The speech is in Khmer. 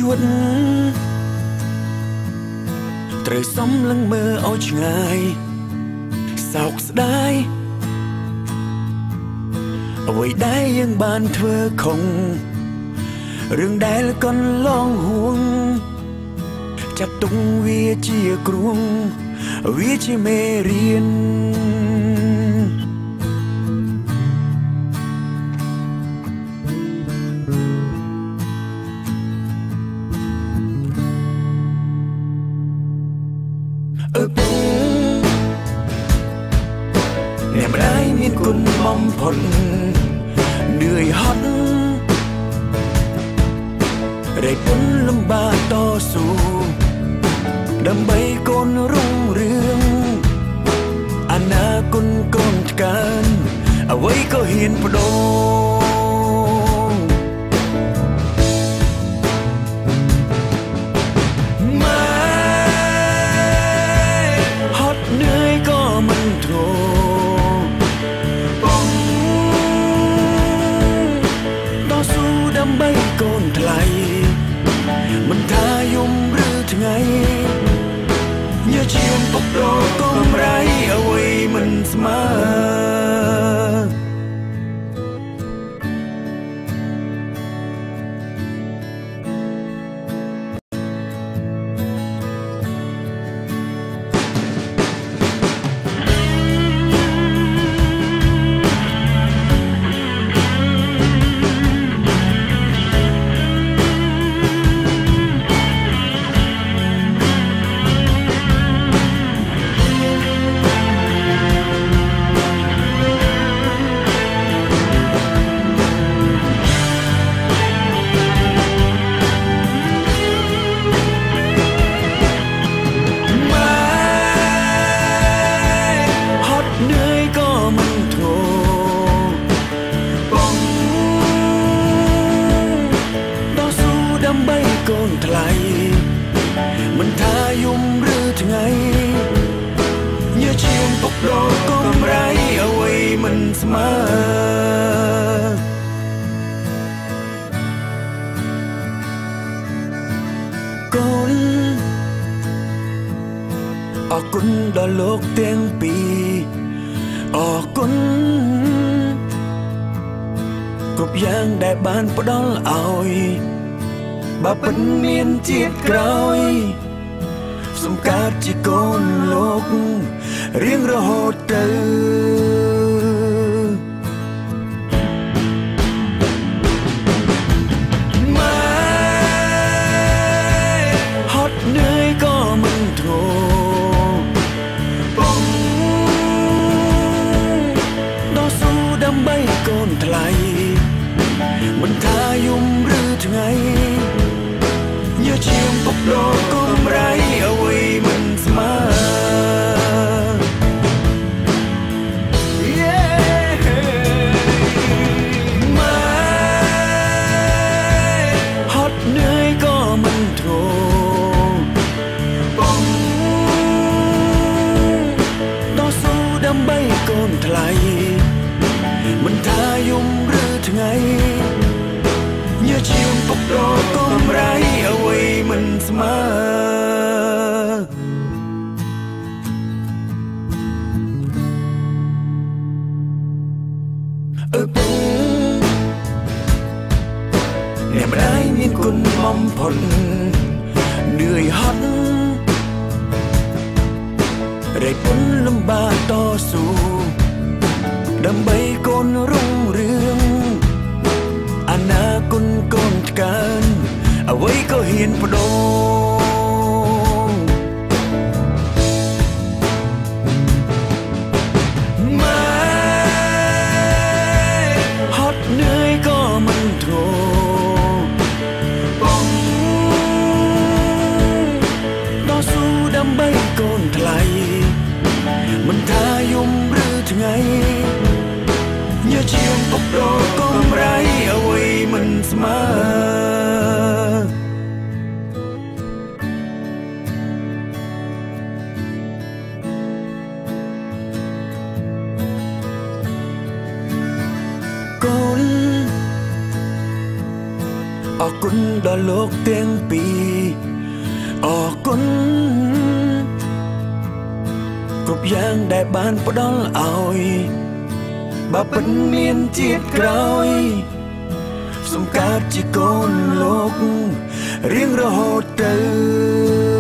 វត្តត្រូវសំឡឹងមើលឲ្យឆ្ងាយសោកស្ដាយអ្វីដែលយើងបានធ្វើខុសរឿងដែលកន្លងហួងចាត់ទុកវាជាគ្រួងវាជាមេរៀនអ្នកម្ដាយមានគុណបំផុតនឿយហត់រៃពុនលំបាកតស៊ូដើម្បីកូនរុងរឿងអនាគតកូនថ្កើងអ្វីក៏ហ៊ានបដូរម៉ែហត់នឿយក៏មិនធ្ងរតស៊ូដើម្បីកូនថ្លៃមិនថាយំឬថ្ងៃញើឈាមពុករកំរៃអ្វីមិនស្មើមិនថាយំឬថ្ងៃញើឈាមពុករកំរៃអ្វីមិនស្មើកូនអរគុណដល់លោកទាំងពីរអរគុណគ្រប់យ៉ាងដែលបានផ្ដល់ឲ្យបើពិតមានជាតិក្រោយសំកើតជាកូនលោករៀងរហូតទៅម៉ែហត់នឿយក៏មិនធ្ងរបងតស៊ូដើម្បីកូនថ្លៃមិនថាយំឬថ្ងៃញើឈាមពុករកំរៃអ្វីមិនស្មើម៉ែហត់នឿយក៏មិនធ្ងរបងតស៊ូដើម្បីកូនថ្លៃមិនថាយំឬថ្ងៃញើឈាមពុករកំរៃអ្វីមិនស្មើអ្នកម្ដាយមានគុណបំផុតនឿយហត់រៃពុនលំបាកតស៊ូដើម្បីកូនរុងរឿងអនាគតកូនថ្កើងអ្វីក៏ហ៊ានបដូរម៉ែហត់នឿយក៏មិនធ្ងរបងតស៊ូដើម្បីកូនថ្លៃមិនថាយំឬថ្ងៃញើឈាមពុករកំរៃអ្វីមិនស្មើកូនអ อគុណដល់លោកទាំងពីរអរគុណគ្រប់យ៉ាងដែលបានផ្ដល់ឲ្យបើពិតមានជាតិក្រោយសំកើតជាកូនលោករៀងរហូតទៅ